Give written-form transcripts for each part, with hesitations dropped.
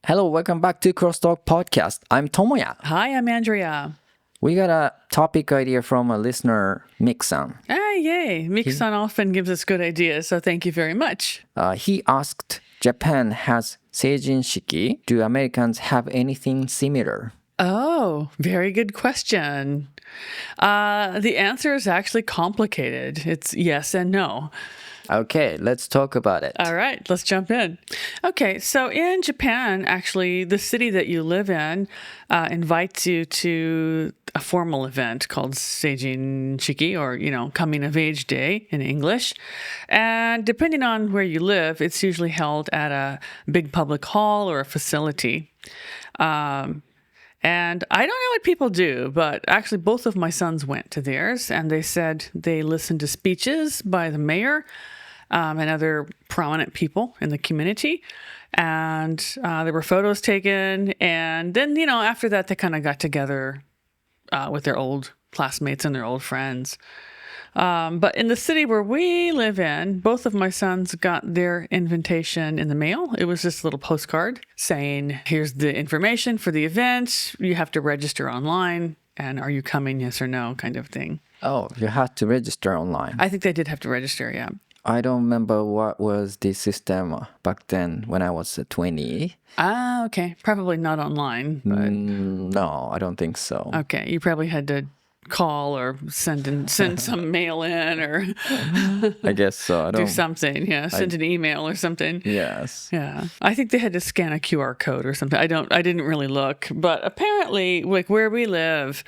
Hello, welcome back to CrossTalk podcast. I'm Tomoya. Hi, I'm Andrea. We got a topic idea from a listener, Mick-san. Ah, yay. Mick-san often gives us good ideas, so thank you very much. He asked, Japan has Seijin Shiki. Do Americans have anything similar? Oh, very good question. The answer is actually complicated. It's yes and no. Okay, let's talk about it. All right, let's jump in. Okay, so in Japan, actually, the city that you live in invites you to a formal event called Seijin Shiki, or, coming of age day in English. And depending on where you live, it's usually held at a big public hall or a facility. And I don't know what people do, but actually both of my sons went to theirs, and they said they listened to speeches by the mayor and other prominent people in the community. And there were photos taken. And then, after that, they kind of got together with their old classmates and their old friends. But in the city where we live in, both of my sons got their invitation in the mail. It was just a little postcard saying, here's the information for the event. You have to register online. And are you coming, yes or no, kind of thing. Oh, you had to register online. I think they did have to register, yeah. I don't remember what was the system back then when I was 20. Ah, okay. Probably not online, but... No, I don't think so. Okay, you probably had to call or send some mail in or I guess so. do something. Yeah, send an email or something. Yes. Yeah. I think they had to scan a QR code or something. I didn't really look, but apparently, like where we live,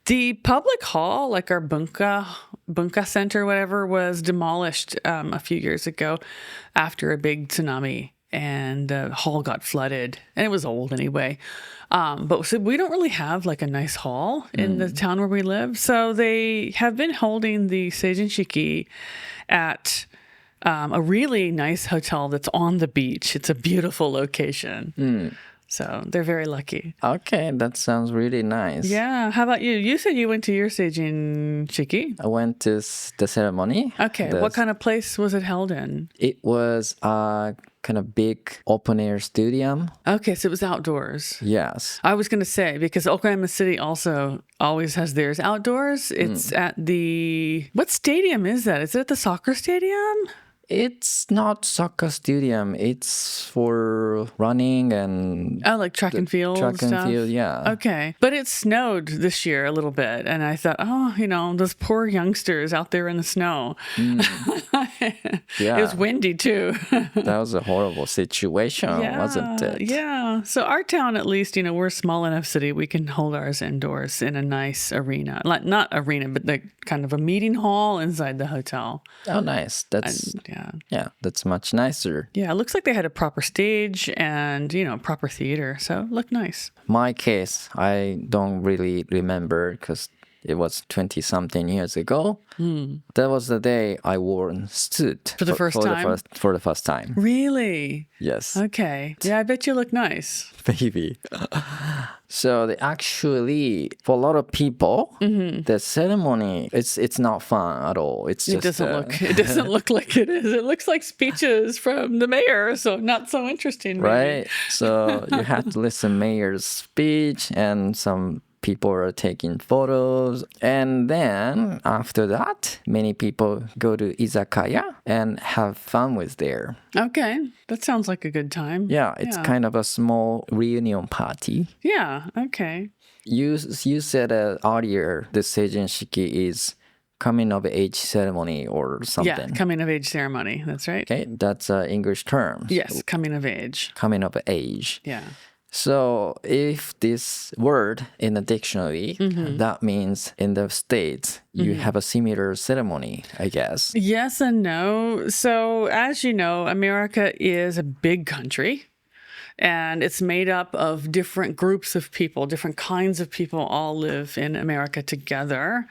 the public hall, like our bunka center, whatever, was demolished a few years ago after a big tsunami, and the hall got flooded, and it was old anyway. But so we don't really have like a nice hall in the town where we live, so they have been holding the Seijin Shiki at a really nice hotel that's on the beach. It's a beautiful location. So they're very lucky. Okay, that sounds really nice. Yeah. How about you? You said you went to your Seijin Shiki. I went to the ceremony. Okay. What kind of place was it held in? It was a kind of big open-air stadium. Okay, so it was outdoors. Yes. I was going to say, because Okayama City also always has theirs outdoors. It's at the... What stadium is that? Is it at the soccer stadium? It's not soccer stadium. It's for running and... Oh, like track and field Track stuff? and field, yeah. Okay. But it snowed this year a little bit. And I thought, those poor youngsters out there in the snow. Yeah. It was windy too. That was a horrible situation, wasn't it? Yeah. So our town, at least, we're a small enough city. We can hold ours indoors in a nice arena. Like, not arena, but like kind of a meeting hall inside the hotel. Oh, nice. Yeah, that's much nicer. Yeah, it looks like they had a proper stage and, proper theater. So it looked nice. My case, I don't really remember because it was 20-something years ago. That was the day I wore a suit. For the first time? For the first time. Really? Yes. Okay. Yeah, I bet you look nice. Maybe. So actually, for a lot of people, the ceremony, it's not fun at all. It doesn't look like it is. It looks like speeches from the mayor, so not so interesting. Maybe. Right. So you have to listen mayor's speech, and some people are taking photos. And then after that, many people go to izakaya and have fun with there. Okay. That sounds like a good time. Yeah, it's kind of a small reunion party. Yeah, okay. You said earlier the Seijin Shiki is coming of age ceremony or something. Yeah, coming of age ceremony. That's right. Okay, that's an English term. Yes, coming of age. Coming of age. Yeah. So if this word in the dictionary, that means in the States, you have a similar ceremony, I guess. Yes and no. So as you know, America is a big country. And it's made up of different groups of people, different kinds of people all live in America together.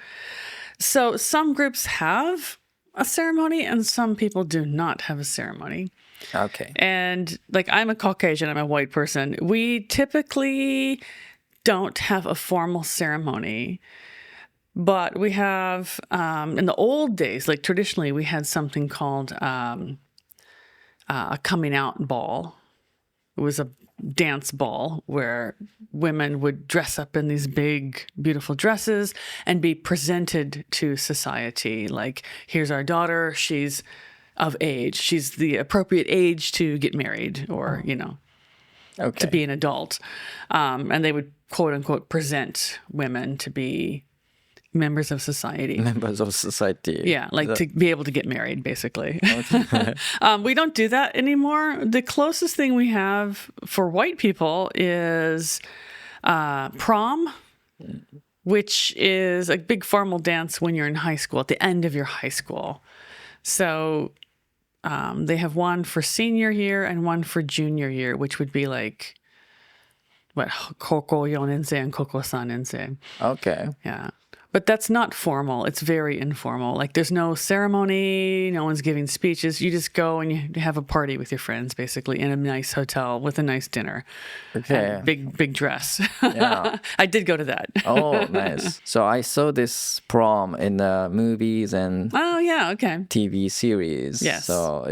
So some groups have a ceremony and some people do not have a ceremony. Okay. And like, I'm a Caucasian, I'm a white person. We typically don't have a formal ceremony, but we have, in the old days, like traditionally, we had something called a coming out ball. It was a dance ball where women would dress up in these big, beautiful dresses and be presented to society. Like, here's our daughter. She's of age. She's the appropriate age to get married or, to be an adult. And they would, quote unquote, present women to be members of society. Members of society. Yeah, like to be able to get married, basically. We don't do that anymore. The closest thing we have for white people is prom, which is a big formal dance when you're in high school, at the end of your high school. So they have one for senior year and one for junior year, which would be like, Koko 4年生 and Koko 3年生. Okay. Yeah. But that's not formal. It's very informal. Like, there's no ceremony. No one's giving speeches. You just go and you have a party with your friends, basically, in a nice hotel with a nice dinner. Okay. Big dress. Yeah. I did go to that. Oh, nice. So I saw this prom in the movies and Oh, yeah. Okay. TV series. Yes. So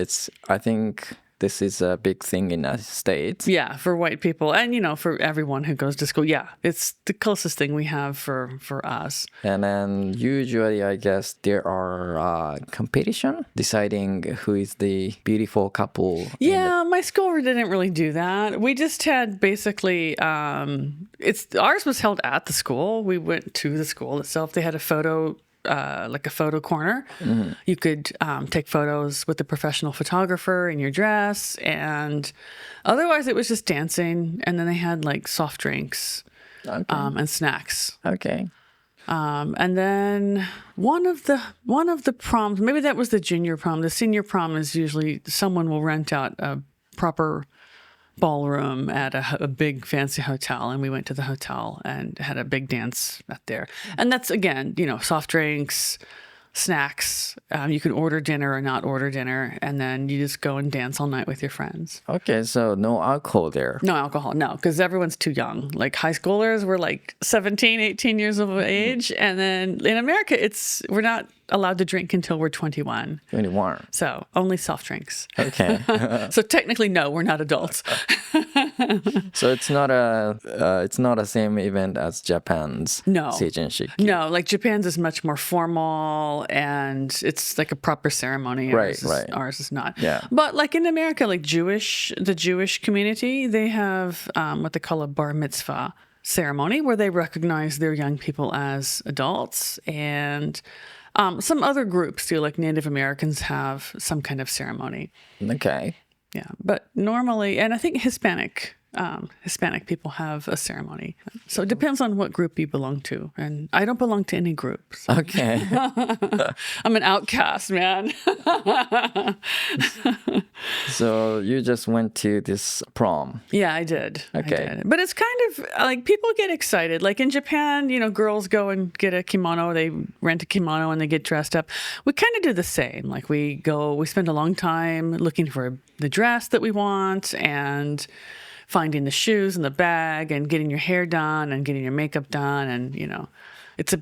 I think this is a big thing in the States. Yeah, for white people and, for everyone who goes to school. Yeah, it's the closest thing we have for us. And then usually, I guess, there are competition deciding who is the beautiful couple. Yeah, my school didn't really do that. We just had basically, ours was held at the school. We went to the school itself. They had a photo like a photo corner. Mm-hmm. You could take photos with a professional photographer in your dress, and otherwise it was just dancing. And then they had like soft drinks and snacks. Okay. And then one of the proms, maybe that was the junior prom. The senior prom is usually someone will rent out a proper ballroom at a big fancy hotel, and we went to the hotel and had a big dance out there. And that's, again, soft drinks, snacks. You can order dinner or not order dinner, and then you just go and dance all night with your friends. Okay, so no alcohol there. No alcohol, no, because everyone's too young. Like, high schoolers were like 17, 18 years of age, and then in America, we're not allowed to drink until we're 21. 21. So only soft drinks. Okay. So technically, no, we're not adults. So it's not a same event as Japan's Seijin Shiki. No, like Japan's is much more formal and it's like a proper ceremony. Right. Ours is not. Yeah. But like in America, like the Jewish community, they have what they call a bar mitzvah ceremony where they recognize their young people as adults, and some other groups too, like Native Americans have some kind of ceremony. Okay. Yeah, but normally, and I think Hispanic people have a ceremony. So it depends on what group you belong to. And I don't belong to any groups. Okay. I'm an outcast, man. So you just went to this prom. Yeah, I did. Okay. I did. But it's kind of like people get excited. Like in Japan, girls go and get a kimono. They rent a kimono and they get dressed up. We kind of do the same. Like we spend a long time looking for the dress that we want and finding the shoes and the bag and getting your hair done and getting your makeup done, and it's a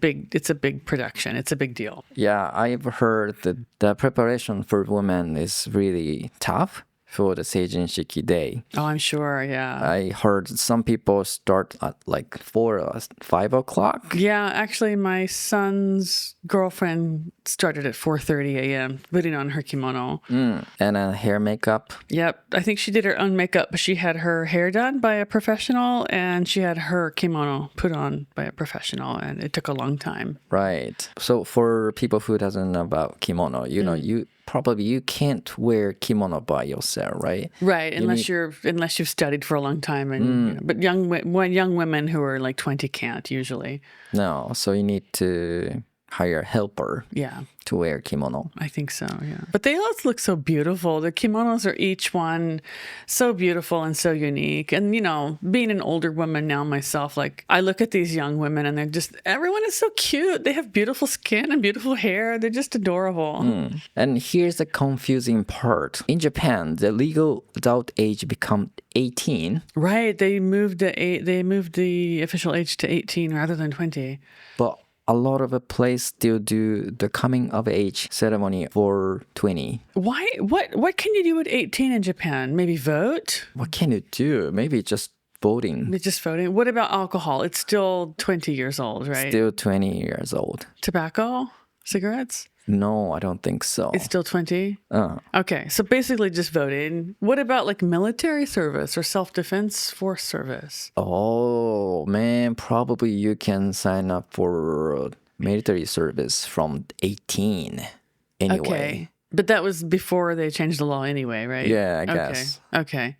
big production. It's a big deal. Yeah, I've heard that the preparation for women is really tough for the Seijin Shiki day. Oh, I'm sure. Yeah. I heard some people start at like 4 or 5 o'clock. Yeah, actually, my son's girlfriend started at 4:30 a.m. putting on her kimono. And hair makeup. Yep. I think she did her own makeup, but she had her hair done by a professional and she had her kimono put on by a professional, and it took a long time. Right. So for people who doesn't know about kimono, you can't wear kimono by yourself, right? Right, unless you've studied for a long time, and but young women who are like 20 can't usually. No, so you need to hire a helper. Yeah. To wear kimono. I think so, yeah. But they all look so beautiful. The kimonos are each one so beautiful and so unique. And, being an older woman now myself, like I look at these young women and everyone is so cute. They have beautiful skin and beautiful hair. They're just adorable. And here's the confusing part. In Japan, the legal adult age become 18. Right. They moved the official age to 18 rather than 20. But a lot of a place still do the coming of age ceremony for 20. Why? What can you do at 18 in Japan? Maybe vote? What can you do? Maybe just voting. Maybe just voting. What about alcohol? It's still 20 years old, right? Still 20 years old. Tobacco? Cigarettes? No, I don't think so. It's still 20? Okay, so basically just voting. What about like military service or self-defense force service? Oh, man, probably you can sign up for military service from 18 anyway. Okay. But that was before they changed the law anyway, right? Yeah, I guess. Okay.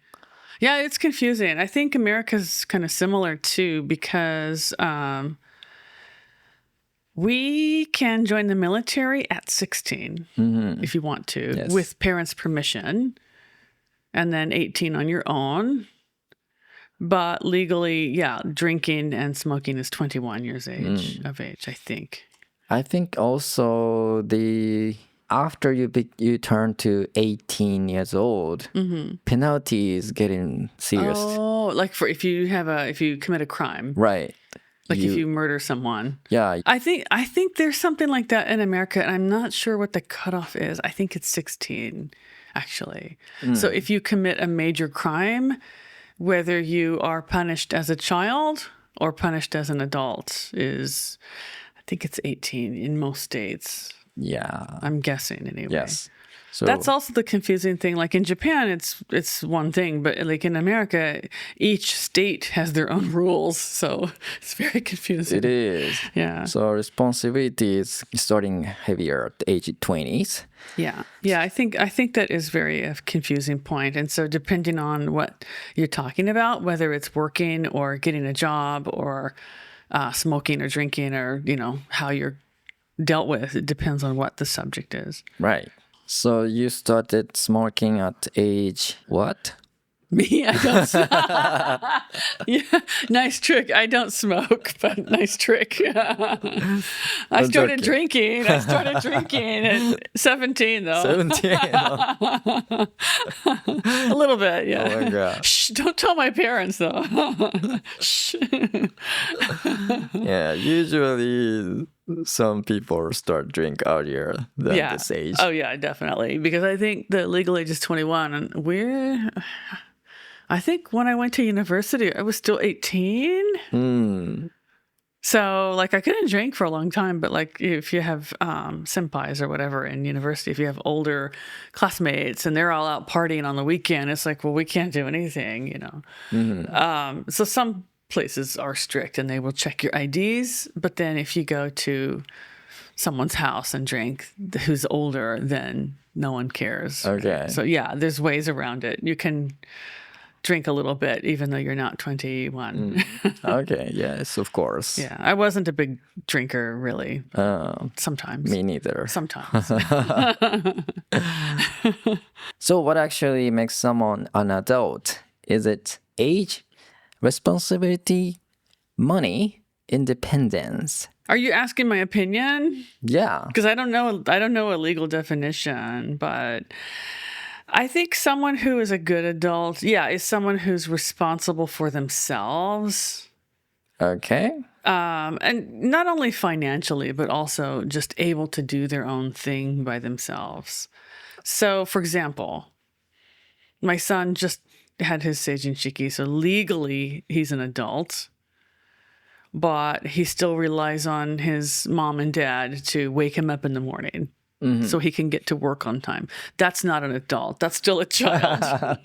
Yeah, it's confusing. I think America's kind of similar too because we can join the military at 16 if you want to, with parents' permission, and then 18 on your own. But legally, yeah, drinking and smoking is 21 years of age, I think. I think also after you turn to 18 years old, penalty is getting serious. Oh, like if you commit a crime. Right. Like if you murder someone. Yeah. I think there's something like that in America, and I'm not sure what the cutoff is. I think it's 16, actually. So if you commit a major crime, whether you are punished as a child or punished as an adult I think it's 18 in most states. Yeah. I'm guessing anyway. Yes. So that's also the confusing thing. Like in Japan, it's one thing, but like in America, each state has their own rules, so it's very confusing. it is. Yeah. So responsibility is starting heavier at the age of 20s. Yeah. I think that is very a confusing point. And so depending on what you're talking about, whether it's working or getting a job or smoking or drinking or how you're dealt with, it depends on what the subject is. Right. So you started smoking at age what? Me, I don't. Yeah, nice trick. I don't smoke, but nice trick. I started drinking. At 17, though. 17. A little bit, yeah. Oh my God. Shh! Don't tell my parents, though. Shh. Yeah, usually some people start drink earlier than this age. Oh yeah, definitely. Because I think the legal age is 21, and I think when I went to university, I was still 18. So, like, I couldn't drink for a long time, but, like, if you have senpais or whatever in university, if you have older classmates and they're all out partying on the weekend, it's like, well, we can't do anything, So some places are strict and they will check your IDs, but then if you go to someone's house and drink who's older, then no one cares. Okay. So, yeah, there's ways around it. You can drink a little bit even though you're not 21. Okay, yes, of course. Yeah, I wasn't a big drinker really. Sometimes. Me neither. Sometimes. So what actually makes someone an adult? Is it age, responsibility, money, independence? Are you asking my opinion? Yeah. Because I don't know a legal definition, but I think someone who is a good adult, is someone who's responsible for themselves. Okay. And not only financially, but also just able to do their own thing by themselves. So, for example, my son just had his Seijin Shiki, so legally he's an adult, but he still relies on his mom and dad to wake him up in the morning. So he can get to work on time. That's not an adult. That's still a child.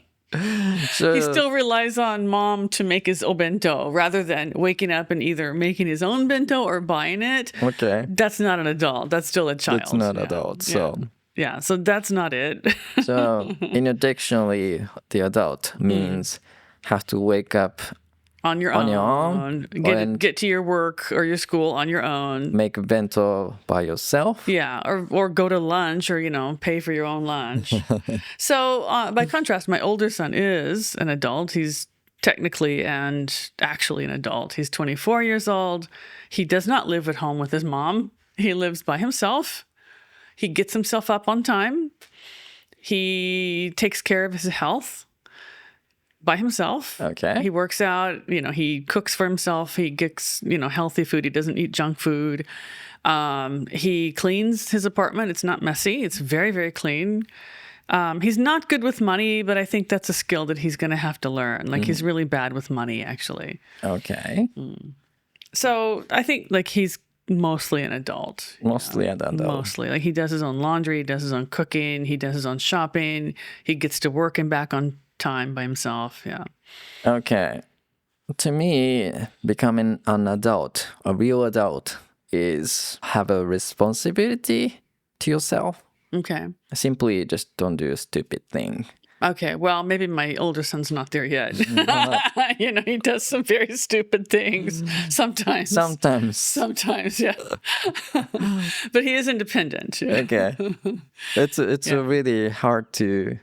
So, he still relies on mom to make his obento rather than waking up and either making his own bento or buying it. okay. That's not an adult. That's still a child. It's not adult. So Yeah, so that's not it. so in a dictionary, the adult means have to wake up on your own. Get to your work or your school on your own. make a bento by yourself. Yeah, or go to lunch or, pay for your own lunch. So by contrast, my older son is an adult. He's technically and actually an adult. He's 24 years old. He does not live at home with his mom. He lives by himself. He gets himself up on time. He takes care of his health. by himself. Okay. He works out, he cooks for himself. He gets, healthy food. He doesn't eat junk food. He cleans his apartment. It's not messy. It's very, very clean. He's not good with money, but I think that's a skill that he's going to have to learn. Like he's really bad with money, actually. Okay. So I think like he's mostly an adult. Mostly an adult. Mostly. Like he does his own laundry, he does his own cooking, he does his own shopping. He gets to work and back on time by himself. Yeah. Okay. To me, becoming an adult, a real adult, is have a responsibility to yourself. Okay. Simply just don't do a stupid thing. Okay. Well, maybe my older son's not there yet. He does some very stupid things sometimes. Sometimes, yeah. But he is independent. Okay. It's really hard to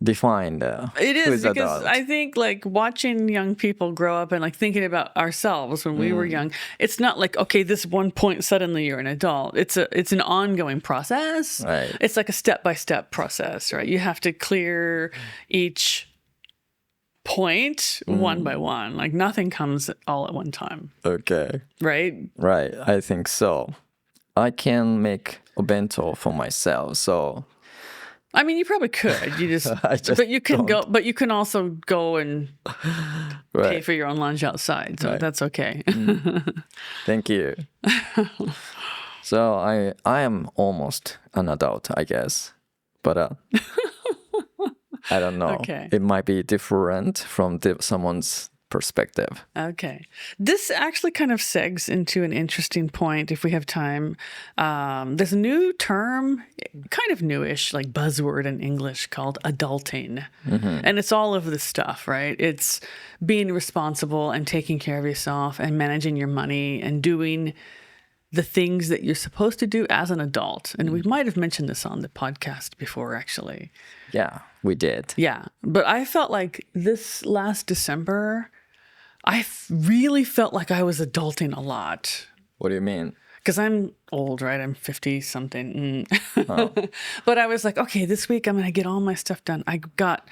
define it is who's because adult. I think like watching young people grow up and like thinking about ourselves when we were young, it's not like, okay, this one point suddenly you're an adult. It's an ongoing process. Right. It's like a step-by-step process, right? You have to clear each point one by one. Like nothing comes all at one time. Okay. Right? Right. I think so. I can make a bento for myself, so I mean, you probably could. You just, but you can also go and pay for your own lunch outside. So that's okay. Thank you. So I am almost an adult, I guess, but I don't know. Okay. It might be different from someone's perspective. Okay. This actually kind of segs into an interesting point if we have time. There's a new term, kind of newish, like buzzword in English called adulting. And it's all of this stuff, right? It's being responsible and taking care of yourself and managing your money and doing the things that you're supposed to do as an adult. And we might have mentioned this on the podcast before, actually. Yeah, we did. Yeah. But I felt like this last December, I really felt like I was adulting a lot. What do you mean? Because I'm old, right? I'm 50-something. But I was like, okay, this week I'm going to get all my stuff done. I got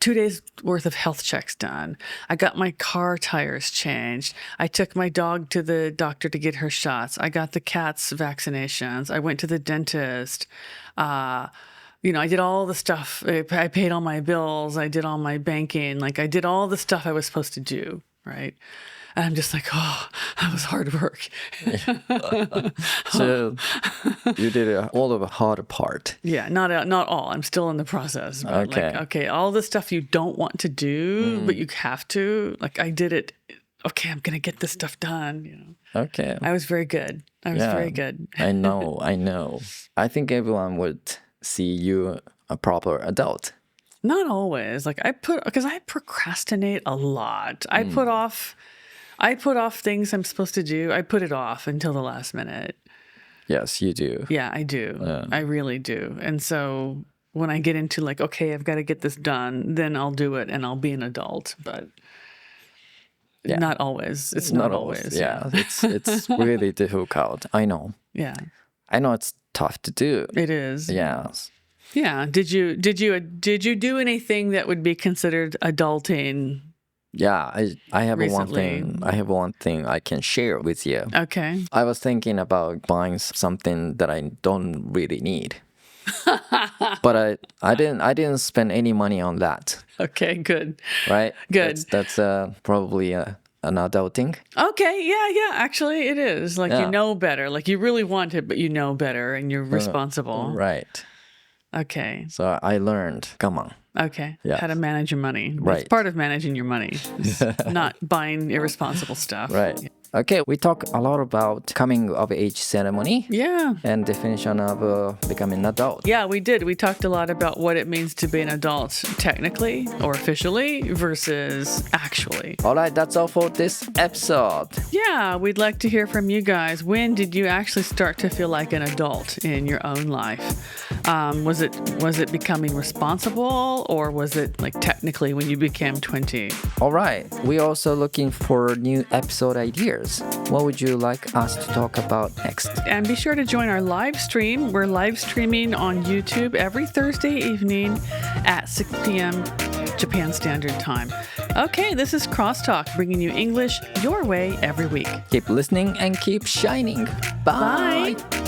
2 days worth of health checks done. I got my car tires changed. I took my dog to the doctor to get her shots. I got the cat's vaccinations. I went to the dentist. I did all the stuff. I paid all my bills. I did all my banking. Like I did all the stuff I was supposed to do, right? And I'm just like, oh, that was hard work. So you did all of the hard part. Yeah, not all. I'm still in the process. But Okay. okay, all the stuff you don't want to do, but you have to. Like I did it. Okay, I'm going to get this stuff done. Okay. I was very good. I was very good. I know. I think everyone would see you a proper adult. Not always. Like because I procrastinate a lot. I put off things I'm supposed to do. I put it off until the last minute. Yes, you do. Yeah, I do. I really do. And so when I get into like, okay, I've got to get this done, then I'll do it and I'll be an adult. But not always. It's not always. Yeah, it's really difficult. I know. Yeah. I know it's tough to do. It is. Yes. Yeah. Did you do anything that would be considered adulting? Yeah, I have Recently. one thing I can share with you. Okay. I was thinking about buying something that I don't really need. But I didn't spend any money on that. Okay, good. Right? Good. That's probably an adulting. Okay, yeah, actually it is. Like Yeah. you know better. Like you really want it, but you know better and you're responsible. Right. Okay. So I learned, come on. Okay. Yeah. How to manage your money. Right. It's part of managing your money. Is not buying irresponsible stuff. Right. Okay, we talk a lot about coming of age ceremony Yeah. and definition of becoming an adult. Yeah, we did. We talked a lot about what it means to be an adult technically or officially versus actually. All right, that's all for this episode. Yeah, we'd like to hear from you guys. When did you actually start to feel like an adult in your own life? Was it becoming responsible or was it like technically when you became 20? All right, we're also looking for new episode ideas. What would you like us to talk about next? And be sure to join our live stream. We're live streaming on YouTube every Thursday evening at 6 p.m. Japan Standard Time. Okay, this is CrossTalk, bringing you English your way every week. Keep listening and keep shining. Bye. Bye.